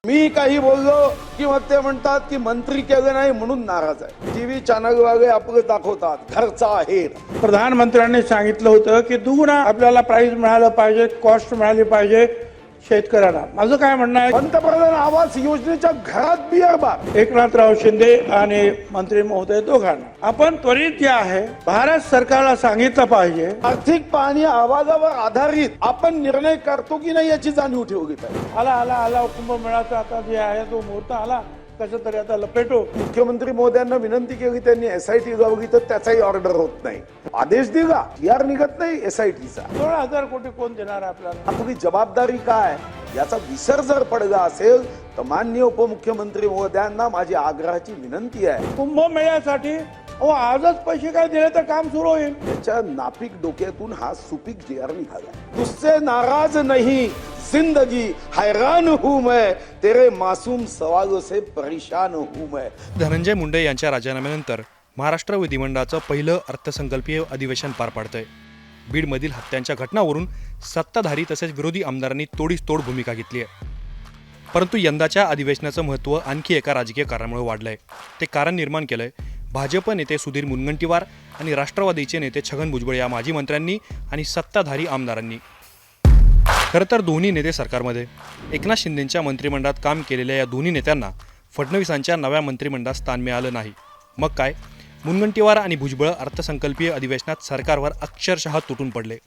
मी काही बोललो की मग ते म्हणतात की मंत्री केलं नाही म्हणून नाराज आहे। टीव्ही चॅनल वाले आपलं दाखवतात घरचा आहेर। प्रधानमंत्र्यांनी सांगितलं होतं की दुगुणा आपल्याला प्राइस मिळालं पाहिजे, कॉस्ट मिळाली पाहिजे शेतकऱ्यांना। माझं काय म्हणणं आहे, पंतप्रधान आवास योजनेच्या घरात बिअर बार। एकनाथराव शिंदे आणि मंत्री महोदय दोघांना आपण त्वरित जे आहे भारत सरकारला सांगितलं पाहिजे, आर्थिक पाहणी अहवालावर आधारित आपण निर्णय करतो की नाही याची जाणीव ठेवली पाहिजे। आला कुंभमेळ्याचा आता जे आहे तो मुहूर्त आला, कसं तरी आता लपेटो। मुख्यमंत्री महोदयांना विनंती केली त्यांनी SIT लावली तर त्याचाही ऑर्डर होत नाही। आदेश दिला TR निघत नाही SITचा। 16,000 कोटी कोण देणार आहे आपल्याला? आपली जबाबदारी काय याचा विसर जर पडला असेल तर माननीय उपमुख्यमंत्री महोदयांना माझी आग्रहाची विनंती आहे, कुंभमेळ्यासाठी आजच पैसे काय दिले तर काम सुरू होईल। त्याच्या नापीक डोक्यातून हा सुपीक JR निघाला। तुझसे नाराज नहीं जिंदगी हैरान हूं मैं, तेरे मासूम सवालों से परेशान हूं मैं। धनंजय मुंडे यांच्या राजीनाम्यानंतर महाराष्ट्र विधिमंडळाचं पहिलं अर्थसंकल्पीय अधिवेशन पार पडतंय। बीडमधील हत्यांच्या घटनांवरून सत्ताधारी तसेच विरोधी आमदारांनी तोडीस-तोड भूमिका घेतली आहे। परंतु यंदाच्या अधिवेशनाचं महत्त्व आणखी एका राजकीय कारणामुळे वाढलंय। ते कारण निर्माण केलंय भाजप नेते सुधीर मुनगंटीवार आणि राष्ट्रवादीचे नेते छगन भुजबळ या माजी मंत्र्यांनी आणि सत्ताधारी आमदारांनी। खरं तर दोन्ही नेते सरकारमध्ये एकनाथ शिंदेंच्या मंत्रिमंडळात काम केलेल्या या दोन्ही नेत्यांना फडणवीसांच्या नव्या मंत्रिमंडळात स्थान मिळालं नाही। मग काय, मुनगंटीवार आणि भुजबळ अर्थसंकल्पीय अधिवेशनात सरकारवर अक्षरशः तुटून पडले।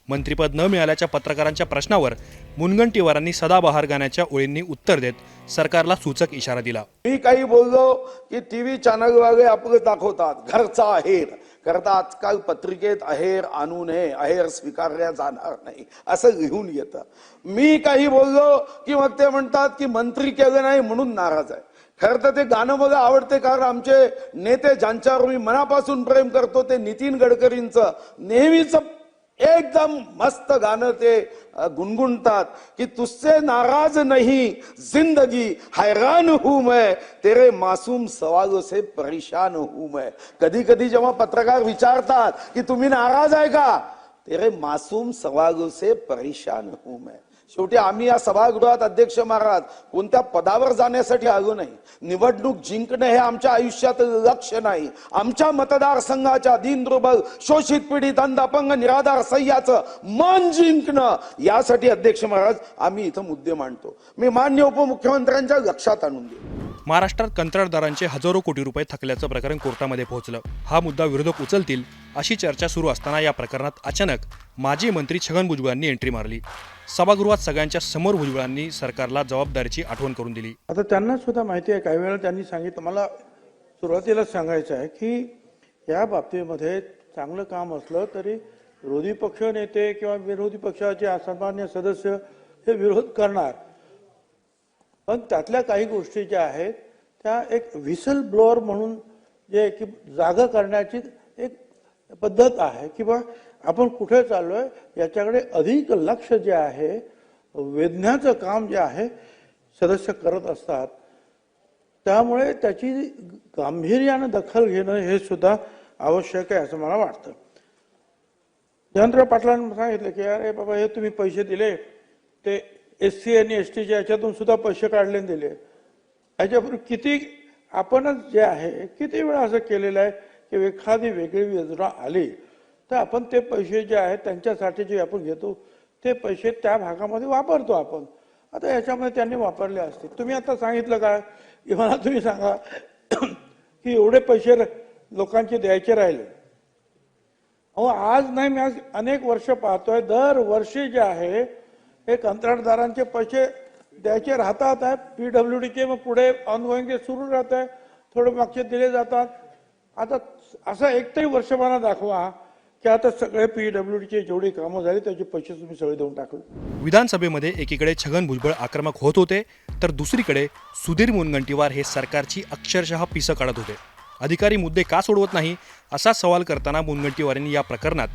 मंत्रिपद न मिळाल्याच्या पत्रकारांच्या प्रश्नावर मुनगंटीवारांनी सदाबहार गाण्याच्या ओळींनी उत्तर देत सरकारला सूचक इशारा दिला। मी काही बोललो की टीव्ही चॅनल वाले आपलं दाखवतात घरचा आहेर करता आजकाल पत्रिकेत आहेर आणू नये, आहेर स्वीकारल्या जाणार नाही असं लिहून येतं। मी काही बोललो की मग ते म्हणतात की मंत्री केलं नाही म्हणून नाराज आहे। खरं तर ते गाणं मला आवडते, कारण आमचे नेते ज्यांच्यावर मी मनापासून प्रेम करतो ते नितीन गडकरींचं नेहमीच एकदम मस्त गाणं ते गुणगुणतात की तुझसे नाराज नहीं जिंदगी हैरान हूं मैं, तेरे मासूम सवालों से परेशान हूं मैं। कधी कधी जेव्हा पत्रकार विचारतात की तुम्ही नाराज आहे का, तेरे मासूम सवालों से परेशान हूं मैं। शेवटी आम्ही या सभागृहात अध्यक्ष महाराज कोणत्या पदावर जाण्यासाठी आलो नाही। निवडणूक जिंकणे हे आमच्या आयुष्यात लक्ष्य नाही। आमच्या मतदारसंघाच्या दीनदुर्बल शोषित पीडित अंध अपंग निराधार सह्याचं मन जिंकणं यासाठी अध्यक्ष महाराज आम्ही इथं मुद्दे मांडतो। मी माननीय उपमुख्यमंत्र्यांच्या लक्षात आणून देतो। महाराष्ट्रात कंत्राटदारांचे हजारो कोटी रुपये थकल्याचं प्रकरण कोर्टामध्ये पोहोचलं। हा मुद्दा विरोधक उचलतील अशी चर्चा सुरू असताना या प्रकरणात अचानक माजी मंत्री छगन भुजबळांनी एंट्री मारली। सभागृहात सगळ्यांच्या समोर भुजबळांनी सरकारला जबाबदारीची आठवण करून दिली। आता त्यांना सुद्धा माहिती आहे, काही वेळा त्यांनी सांगितलं, मला सुरुवातीलाच सांगायचं आहे की या बाबतीमध्ये चांगलं काम असलं तरी विरोधी पक्ष नेते किंवा विरोधी पक्षाचे असामान्य सदस्य हे विरोध करणार, पण त्यातल्या काही गोष्टी ज्या आहेत त्या एक व्हिसल ब्लोअर म्हणून जे की जागा करण्याची एक पद्धत आहे किंवा आपण कुठे चाललोय याच्याकडे अधिक लक्ष जे आहे वेधण्याचं काम जे आहे सदस्य करत असतात। त्यामुळे त्याची गांभीर्यानं दखल घेणं हे सुद्धा आवश्यक आहे असं मला वाटतं। जयंतराव पाटलांनी सांगितलं की अरे बाबा हे तुम्ही पैसे दिले ते SC आणि STच्या याच्यातून सुद्धा पैसे काढले दिले, याच्यापूर्वी किती आपणच जे आहे किती वेळा असं केलेलं आहे की एखादी वेगळी योजना आली तर आपण ते पैसे जे आहेत त्यांच्यासाठी जे आपण घेतो ते पैसे त्या भागामध्ये वापरतो आपण। आता याच्यामध्ये त्यांनी वापरले असते। तुम्ही आता सांगितलं का की मला तुम्ही सांगा की एवढे पैसे लोकांचे द्यायचे राहिले। आज नाही, मी आज अनेक वर्ष पाहतोय दरवर्षी जे आहे हे कंत्राटदारांचे पैसे द्यायचे राहतात आहे PWDचे, मग पुढे ऑनगोईंग सुरू राहत आहे, थोडे मागचे दिले जातात। आता असं एकतरी वर्ष मला दाखवा की आता सगळे PWDचे जेवढी कामं झाली त्याचे पैसे तुम्ही सगळे देऊन टाकले। विधानसभेमध्ये एकीकडे छगन भुजबळ आक्रमक होत होते तर दुसरीकडे सुधीर मुनगंटीवार हे सरकारची अक्षरशः पिसं काढत होते। अधिकारी मुद्दे का सोडवत नाही असा सवाल करताना मुनगंटीवारांनी या प्रकरणात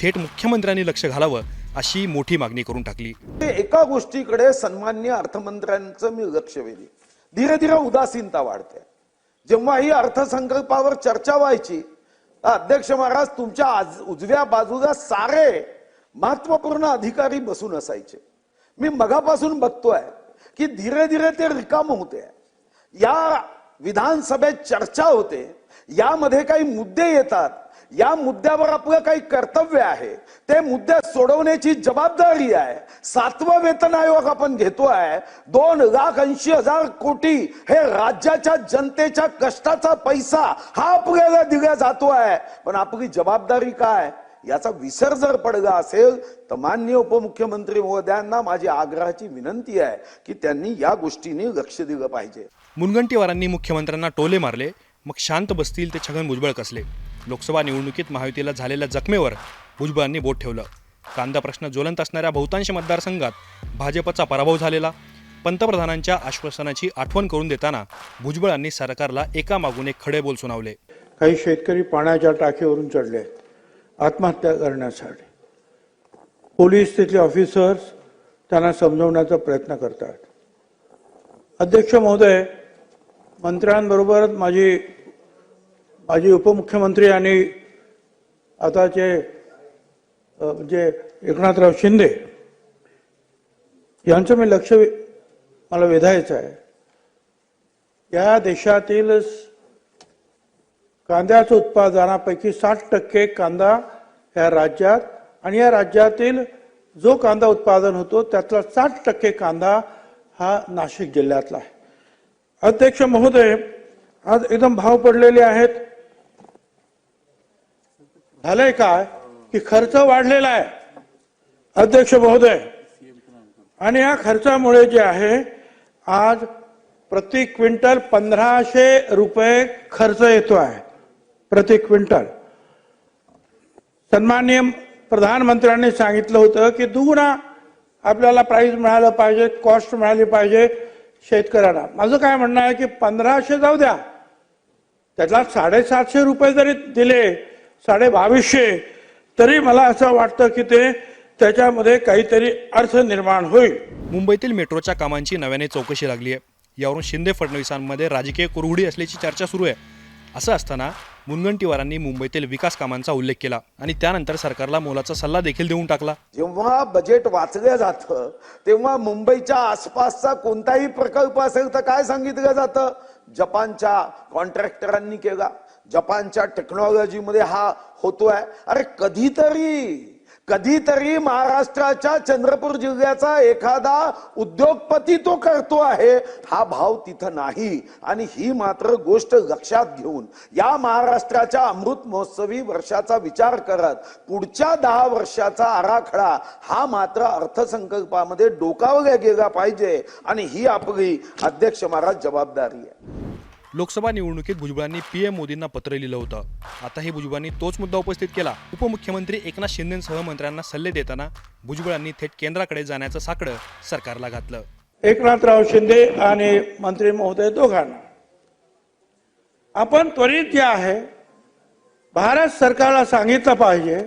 थेट मुख्यमंत्र्यांनी लक्ष घालावं अशी मोठी मागणी करून टाकली। एका गोष्टीकडे सन्माननीय अर्थमंत्र्यांचं मी लक्ष वेधले, धीरे धीरे उदासीनता वाढते। जेव्हा ही अर्थसंकल्पावर चर्चा व्हायची अध्यक्ष महाराज तुमच्या उजव्या बाजूला सारे महत्वपूर्ण अधिकारी बसून असायचे। मी मगापासून बघतोय की धीरे धीरे ते रिकाम होते. या विधानसभेत चर्चा होते, यामध्ये काही मुद्दे येतात, या मुद्द्यावर आपलं काही कर्तव्य आहे, ते मुद्दे सोडवण्याची जबाबदारी आहे. 7वा वेतन आयोग आपण घेतोय, 2,80,000 कोटी हे राज्याच्या जनतेच्या कष्टाचा पैसा हा आपल्याला दिला जातोय. पण आपली जबाबदारी काय याचा विसर जर पडला असेल तर माननीय उपमुख्यमंत्री महोदयांना माझी आग्रहाची विनंती आहे की त्यांनी या गोष्टींनी लक्ष दिलं पाहिजे. मुनगंटीवारांनी मुख्यमंत्र्यांना टोले मारले, मग शांत बसतील ते छगन भुजबळ कसले. लोकसभा निवडणुकीत महायुतीला झालेल्या जखमेवर भुजबळांनी बोट ठेवलं. कांदा प्रश्न ज्वलंत असणाऱ्या बहुतांश मतदारसंघात भाजपचा पराभव झालेला. पंतप्रधानांच्या आश्वासनाची आठवण करून देताना भुजबळांनी सरकारला एकामागून एक खडे बोल सुनावले. काही शेतकरी पाण्याच्या टाकीवरून चढले आहेत आत्महत्या करण्यासाठी. पोलीस तिथले ऑफिसर्स त्यांना समजवण्याचा प्रयत्न करतात. अध्यक्ष महोदय, मंत्र्यांबरोबर माझी उपमुख्यमंत्री आणि आताचे म्हणजे एकनाथराव शिंदे यांचं मी लक्ष मला वेधायचं आहे. या देशातील कांद्याच्या उत्पादनापैकी 60% कांदा या राज्यात आणि या राज्यातील जो कांदा उत्पादन होतो त्यातला 60% कांदा हा नाशिक जिल्ह्यातला आहे. अध्यक्ष महोदय, आज एकदम भाव पडलेले आहेत. झालंय काय की खर्च वाढलेला आहे अध्यक्ष महोदय, आणि या खर्चामुळे जे आहे आज प्रति क्विंटल 1,500 रुपये खर्च येतो आहे प्रति क्विंटल. सन्माननीय प्रधानमंत्र्यांनी सांगितलं होतं की दुगुणा आपल्याला प्राइस मिळालं पाहिजे, कॉस्ट मिळाली पाहिजे शेतकऱ्यांना. माझं काय म्हणणं आहे की 1,500 जाऊ द्या, त्यातला 750 रुपये जरी दिले, 2250, तरी मला असं वाटतं की ते त्याच्यामध्ये काहीतरी अर्थ निर्माण होईल. मुंबईतील मेट्रोच्या कामांची नव्याने चौकशी लागली आहे. यावरून शिंदे फडणवीसांमध्ये राजकीय कुरघोडी असल्याची चर्चा सुरू आहे. असं असताना मुनगंटीवारांनी मुंबईतील विकास कामांचा उल्लेख केला आणि त्यानंतर सरकारला मोलाचा सल्ला देखील देऊन टाकला. जेव्हा बजेट वाचलं जातं तेव्हा मुंबईच्या आसपासचा कोणताही प्रकल्प असेल तर काय सांगितलं जातं, जपानच्या कॉन्ट्रॅक्टरांनी केला, जपानच्या टेक्नॉलॉजीमध्ये हा होतोय. अरे कधीतरी महाराष्ट्राच्या चंद्रपूर जिल्ह्याचा एखादा उद्योगपती तो करतो आहे, हा भाव तिथं नाही. आणि ही मात्र गोष्ट लक्षात घेऊन या महाराष्ट्राच्या अमृत महोत्सवी वर्षाचा विचार करत पुढच्या 10 वर्षाचा आराखडा हा मात्र अर्थसंकल्पामध्ये डोकावला गेला पाहिजे. आणि ही आपली अध्यक्ष महाराज जबाबदारी आहे. लोकसभा निवडणुकीत भुजबळांनी पीएम मोदींना पत्र लिहिलं होतं. आताही भुजबळांनी तोच मुद्दा उपस्थित केला. उपमुख्यमंत्री एकनाथ शिंदेसह मंत्र्यांना सल्ले देताना भुजबळांनी थेट केंद्राकडे जाण्याचं साकडं सरकारला घातलं. एकनाथराव शिंदे आणि मंत्री महोदय दोघांना आपण त्वरित जे आहे भारत सरकारला सांगितलं पाहिजे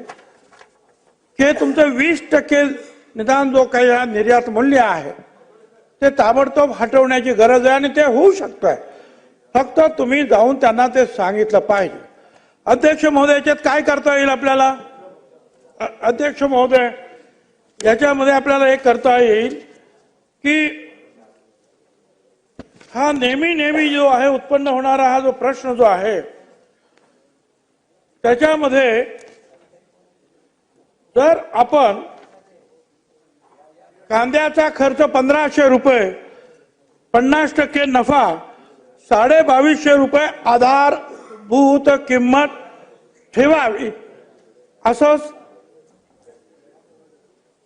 की तुमचं 20% निदान जो काही निर्यात मूल्य आहे ते ताबडतोब हटवण्याची गरज आहे आणि ते होऊ शकतंय. फक्त तुम्ही जाऊन त्यांना ते सांगितलं पाहिजे. अध्यक्ष महोदय, याच्यात काय करता येईल आपल्याला? अध्यक्ष महोदय, याच्यामध्ये आपल्याला एक करता येईल की हा नेहमी जो आहे उत्पन्न होणारा हा जो प्रश्न जो आहे त्याच्यामध्ये जर आपण कांद्याचा खर्च 1,500 रुपये, 50% नफा, 2250 रुपये आधारभूत किंमत ठेवावी असं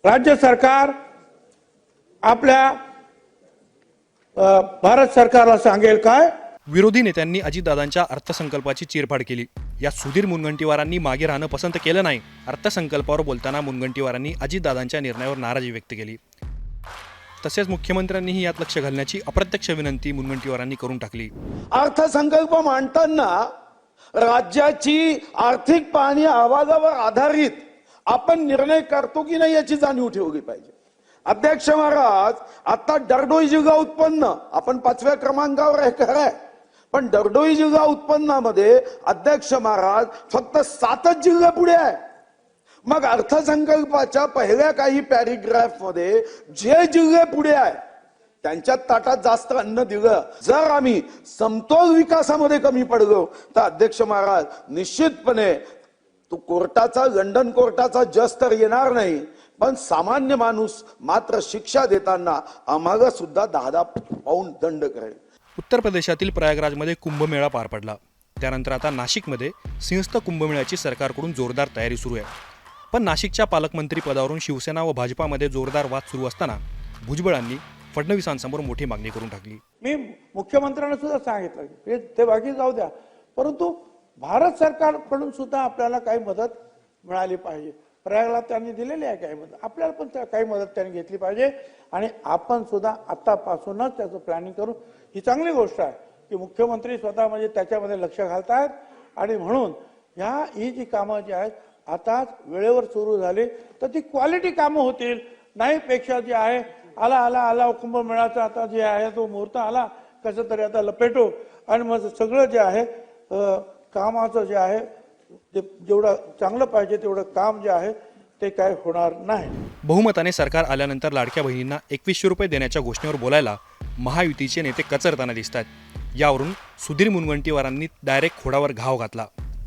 राज्य सरकार आपल्या भारत सरकारला सांगेल काय? विरोधी नेत्यांनी अजितदादांच्या अर्थसंकल्पाची चीरफाड केली. या सुधीर मुनगंटीवारांनी मागे राहणं पसंत केलं नाही. अर्थसंकल्पावर बोलताना मुनगंटीवारांनी अजितदादांच्या निर्णयावर नाराजी व्यक्त केली. तसेच मुख्यमंत्र्यांनीही यात लक्ष घालण्याची अप्रत्यक्ष विनंती मुनगंटीवारांनी करून टाकली. अर्थसंकल्प मांडताना राज्याची आर्थिक पाहणी अहवालावर आधारित आपण निर्णय करतो की नाही याची जाणीव ठेवली पाहिजे. अध्यक्ष महाराज, आता दरडोई जिल्हा उत्पन्न आपण 5व्या क्रमांकावर आहे खरंय, पण दरडोई जिल्हा उत्पन्नामध्ये अध्यक्ष महाराज फक्त 7च जिल्हे पुढे आहे. मग अर्थसंकल्पाच्या पहिल्या काही पॅरेग्राफ मध्ये जे जिल्हे पुढे आहे त्यांच्या ताटात जास्त अन्न दिलं, जर आम्ही समतोल विकासामध्ये कमी पडलो, तर अध्यक्ष महाराज निश्चितपणे तो कोर्टाचा, लंडन कोर्टाचा जज तर येणार नाही, पण सामान्य माणूस मात्र शिक्षा देताना आम्हाला सुद्धा 10 पाऊंड दंड करेल. उत्तर प्रदेशातील प्रयागराजमध्ये कुंभमेळा पार पडला. त्यानंतर आता नाशिकमध्ये सिंहस्थ कुंभमेळ्याची सरकारकडून जोरदार तयारी सुरू आहे. पण नाशिकच्या पालकमंत्री पदावरून शिवसेना व भाजपामध्ये जोरदार वाद सुरू असताना भुजबळांनी फडणवीसांसमोर मोठी मागणी करून टाकली. मी मुख्यमंत्र्यांना सुद्धा सांगितलं की ते बाकी जाऊ द्या, परंतु भारत सरकारकडून सुद्धा आपल्याला काही मदत मिळाली पाहिजे. प्रयागला त्यांनी दिलेली आहे काही मदत, आपल्याला पण काही मदत त्यांनी घेतली पाहिजे आणि आपण सुद्धा आतापासूनच त्याचं प्लॅनिंग करू. ही चांगली गोष्ट आहे की मुख्यमंत्री स्वतः म्हणजे त्याच्यामध्ये लक्ष घालतायत आणि म्हणून ही जी कामं जी आहेत आता वेळेवर सुरू झाली तर ती क्वालिटी कामं होतील. नाही पेक्षा जे आहे आला कुंभमेळ्याचा आता जे आहे तो मुहूर्त आला, कसं तरी आता लपेटो आणि मग सगळं जे आहे कामाचं जे आहे ते जेवढं चांगलं पाहिजे तेवढं काम जे आहे ते काय होणार नाही. बहुमताने सरकार आल्यानंतर लाडक्या बहिणींना 2100 रुपये देण्याच्या घोषणेवर बोलायला महायुतीचे नेते कचरताना दिसतात. यावरून सुधीर मुनगंटीवारांनी डायरेक्ट खोडावर घाव घातला.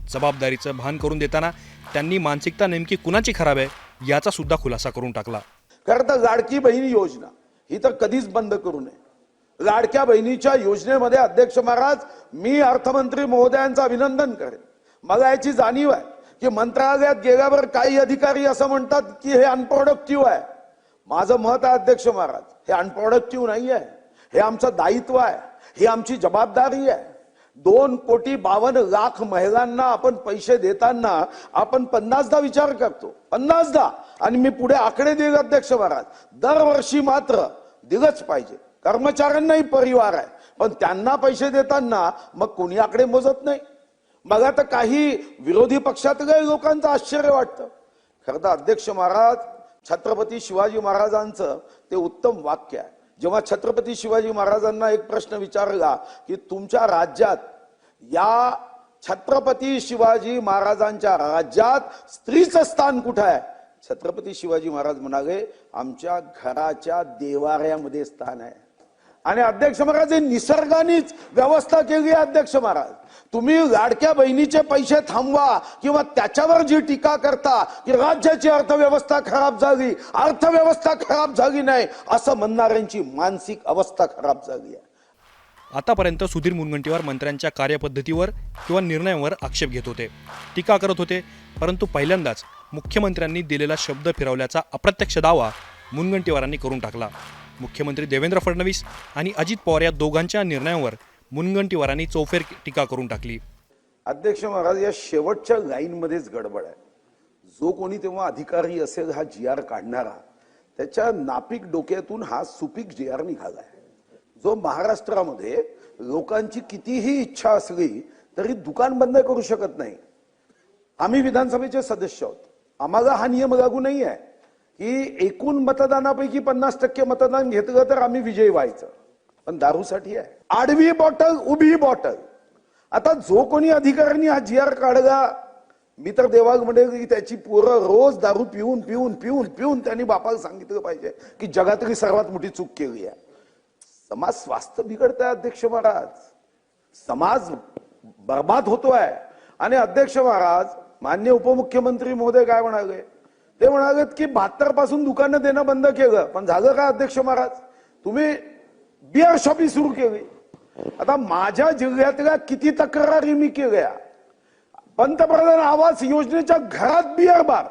जबाबदारीचं भान करून देताना त्यांनी मानसिकता नेमकी कुणाची खराब आहे याचा सुद्धा खुलासा करून टाकला. खरं तर लाडकी बहिणी योजना ही तर कधीच बंद करू नये. लाडक्या बहिणीच्या योजनेमध्ये अध्यक्ष महाराज मी अर्थमंत्री महोदयांचं अभिनंदन करेन. मला याची जाणीव आहे की मंत्रालयात गेल्यावर काही अधिकारी असं म्हणतात की हे अनप्रोडक्टिव्ह आहे. माझं मत आहे अध्यक्ष महाराज, हे अनप्रोडक्टिव्ह नाही आहे, हे आमचं दायित्व आहे, ही आमची जबाबदारी आहे. 2,52,00,000 महिलांना आपण पैसे देताना आपण 50दा विचार करतो, 50दा. आणि मी पुढे आकडे देईल अध्यक्ष महाराज, दरवर्षी मात्र दिलंच पाहिजे. कर्मचाऱ्यांनाही परिवार आहे, पण त्यांना पैसे देताना मग कोणी आकडे मोजत नाही. मला तर काही विरोधी पक्षातल्या लोकांचं आश्चर्य वाटतं. खरं तर अध्यक्ष महाराज, छत्रपती शिवाजी महाराजांचं ते उत्तम वाक्य आहे. जेव्हा छत्रपती शिवाजी महाराजांना एक प्रश्न विचारला की तुमच्या राज्यात, या छत्रपती शिवाजी महाराजांच्या राज्यात स्त्रीचं स्थान कुठं आहे, छत्रपती शिवाजी महाराज म्हणाले आमच्या घराच्या देवाऱ्यामध्ये स्थान आहे. आणि अध्यक्ष महाराज हे निसर्गानेच व्यवस्था केली आहे. अध्यक्ष महाराज, तुम्ही लाडक्या बहिणीचे पैसे थांबवा किंवा त्याच्यावर जी टीका करता की राज्याची अर्थव्यवस्था खराब झाली, अर्थव्यवस्था खराब झाली नाही असं म्हणणाऱ्यांची मानसिक अवस्था खराब झाली आहे. आतापर्यंत सुधीर मुनगंटीवार मंत्र्यांच्या कार्यपद्धतीवर किंवा निर्णयांवर आक्षेप घेत होते, टीका करत होते. परंतु पहिल्यांदाच मुख्यमंत्र्यांनी दिलेला शब्द फिरवल्याचा अप्रत्यक्ष दावा मुनगंटीवारांनी करून टाकला. मुख्यमंत्री देवेंद्र फडणवीस आणि अजित पवार या दोघांच्या निर्णयांवर मुनगंटीवारांनी चौफेर टीका करून टाकली. अध्यक्ष महाराज, या शेवटच्या लाईनमध्येच गडबड आहे. जो कोणी तेव्हा अधिकारी असेल हा GR काढणारा, त्याच्या नापीक डोक्यातून हा सुपीक GR निघालाय. जो महाराष्ट्रामध्ये लोकांची कितीही इच्छा असली तरी दुकान बंद करू शकत नाही. आम्ही विधानसभेचे सदस्य आहोत, आम्हाला हा नियम लागू नाही आहे की एकूण मतदानापैकी 50% मतदान घेतलं तर आम्ही विजयी व्हायचं. पण दारूसाठी आहे आडवी बॉटल, उभी बॉटल. आता जो कोणी अधिकाऱ्यांनी हा GR काढला, मी तर देवाग म्हणेल की त्याची पोरं रोज दारू पिऊन पिऊन पिऊन पिऊन त्यांनी बापाला सांगितलं पाहिजे की जगातली सर्वात मोठी चूक केली आहे. समाज स्वास्थ्य बिघडतंय अध्यक्ष महाराज, समाज बर्बाद होतोय. आणि अध्यक्ष महाराज, माननीय उपमुख्यमंत्री महोदय काय म्हणाले, ते म्हणाले की 72 पासून दुकानं देणं बंद केलं. पण झालं काय अध्यक्ष महाराज, तुम्ही बिअर शॉपी सुरू केली. आता माझ्या जिल्ह्यातल्या किती तक्रारी मी केल्या. पंतप्रधान आवास योजनेच्या घरात बिअर बार,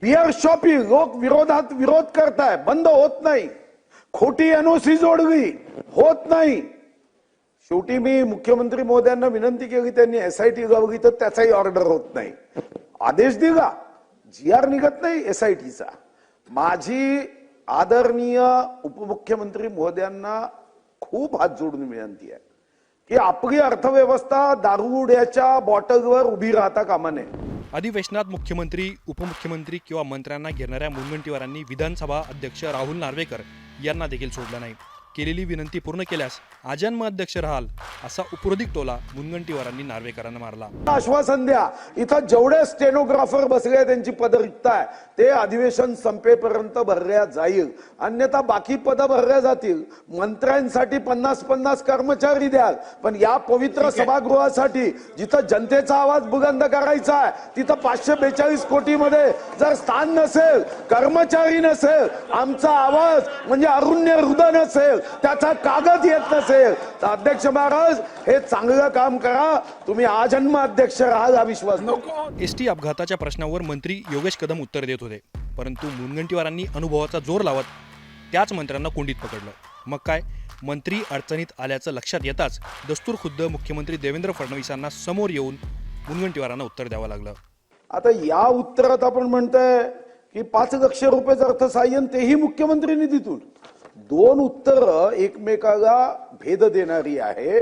बिअर शॉपी, लोक विरोधात विरोध करताय, बंद होत नाही. खोटी NOC जोडली, होत नाही. शेवटी मी मुख्यमंत्री महोदयांना विनंती केली, त्यांनी SIT लावली तर त्याचाही ऑर्डर होत नाही. आदेश दिला, GR निघत नाही SITचा. माझी आदरणीय उपमुख्यमंत्री महोदयांना खूप हात जोडून विनंती आहे की आपली अर्थव्यवस्था दारुड्याच्या बॉटलवर उभी राहता कामा नये. अधिवेशनात मुख्यमंत्री, उपमुख्यमंत्री किंवा मंत्र्यांना घेणाऱ्या मुनगंटीवारांनी विधानसभा अध्यक्ष राहुल नार्वेकर यांना देखील सोडलं नाही. केलेली विनंती पूर्ण केल्यास आजन्म अध्यक्ष राहाल असा उपरोधिक टोला मुनगंटीवारांनी नार्वेकरांना मारला. आश्वासन द्या, इथं जेवढे स्टेनोग्राफर बसले त्यांची पद रिक्त आहे ते अधिवेशन संपेपर्यंत भरल्या जाईल, अन्यथा बाकी पद भरल्या जातील. मंत्र्यांसाठी 50-50 कर्मचारी द्याल, पण या पवित्र सभागृहासाठी जिथं जनतेचा आवाज बुलंद करायचा आहे तिथं 542 कोटीमध्ये जर स्थान नसेल, कर्मचारी नसेल, आमचा आवाज म्हणजे अरुण्य हृदय नसेल, त्याचा कागद येत नसेल, तर अध्यक्ष महाराज हे चांगलं काम करा, तुम्ही आजन्म अध्यक्ष राहाल हा विश्वास नको. एसटी अपघाताच्या प्रश्नावर मंत्री योगेश कदम उत्तर देत होते, परंतु मुनगंटीवारांनी अनुभवाचा जोर लावत त्याच मंत्र्यांना कोंडीत पकडलं. मग काय, मंत्री अडचणीत आल्याचं लक्षात येताच दस्तूर खुद्द मुख्यमंत्री देवेंद्र फडणवीसांना समोर येऊन मुनगंटीवारांना उत्तर द्यावं लागलं. आता या उत्तरात आपण म्हणतोय की 5 लाख रुपये अर्थसहाय्य, तेही मुख्यमंत्री निधीतून. 2 उत्तर एकमेकाला भेद देणारी आहे.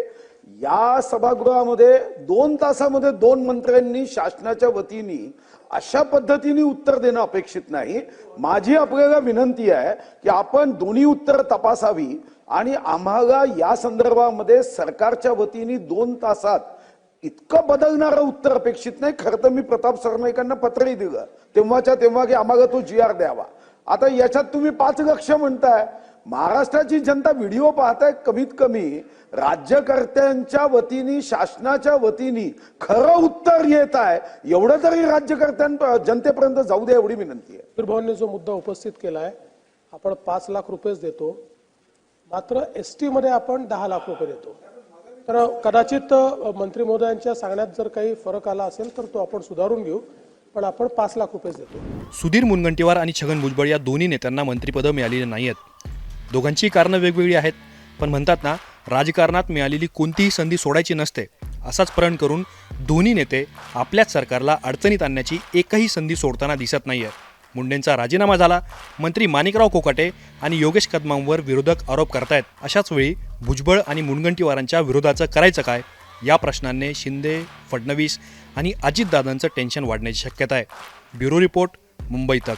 या सभागृहामध्ये 2 तासामध्ये 2 मंत्र्यांनी शासनाच्या वतीने अशा पद्धतीने उत्तर देणं अपेक्षित नाही. माझी आपल्याला विनंती आहे की आपण दोन्ही उत्तर तपासावी आणि आम्हाला या संदर्भामध्ये सरकारच्या वतीने 2 तासात इतकं बदलणारं उत्तर अपेक्षित नाही. खरं तर मी प्रताप सरनाईकांना पत्रही दिलं तेव्हाच्या तेव्हा की आम्हाला तो GR द्यावा. आता याच्यात तुम्ही 5 लाख म्हणताय. महाराष्ट्राची जनता व्हिडिओ पाहताय, कमीत कमी राज्यकर्त्यांच्या वतीने शासनाच्या वतीने खरं उत्तर येत आहे, एवढं तरी जनतेपर्यंत जाऊ दे एवढी विनंती आहे. निर्भवने जो मुद्दा उपस्थित केला आहे, आपण 5 लाख रुपयेच देतो, मात्र एसटी मध्ये आपण 10 लाख रुपये देतो. तर कदाचित मंत्री महोदयांच्या सांगण्यात जर काही फरक आला असेल तर तो आपण सुधारून घेऊ, पण आपण 5 लाख रुपयेच देतो. सुधीर मुनगंटीवार आणि छगन भुजबळ या दोन्ही नेत्यांना मंत्रिपदं मिळालेली नाहीत. दोघांची कारणं वेगवेगळी आहेत, पण म्हणतात ना, राजकारणात मिळालेली कोणतीही संधी सोडायची नसते, असाच प्रण करून दोन्ही नेते आपल्याच सरकारला अडचणीत आणण्याची एकही संधी सोडताना दिसत नाहीये. मुंडेंचा राजीनामा झाला, मंत्री माणिकराव कोकाटे आणि योगेश कदमांवर विरोधक आरोप करतायत. अशाच वेळी भुजबळ आणि मुनगंटीवारांच्या विरोधाचं करायचं काय, या प्रश्नांनी शिंदे, फडणवीस आणि अजितदादांचं टेन्शन वाढण्याची शक्यता आहे. ब्युरो रिपोर्ट, मुंबई तक.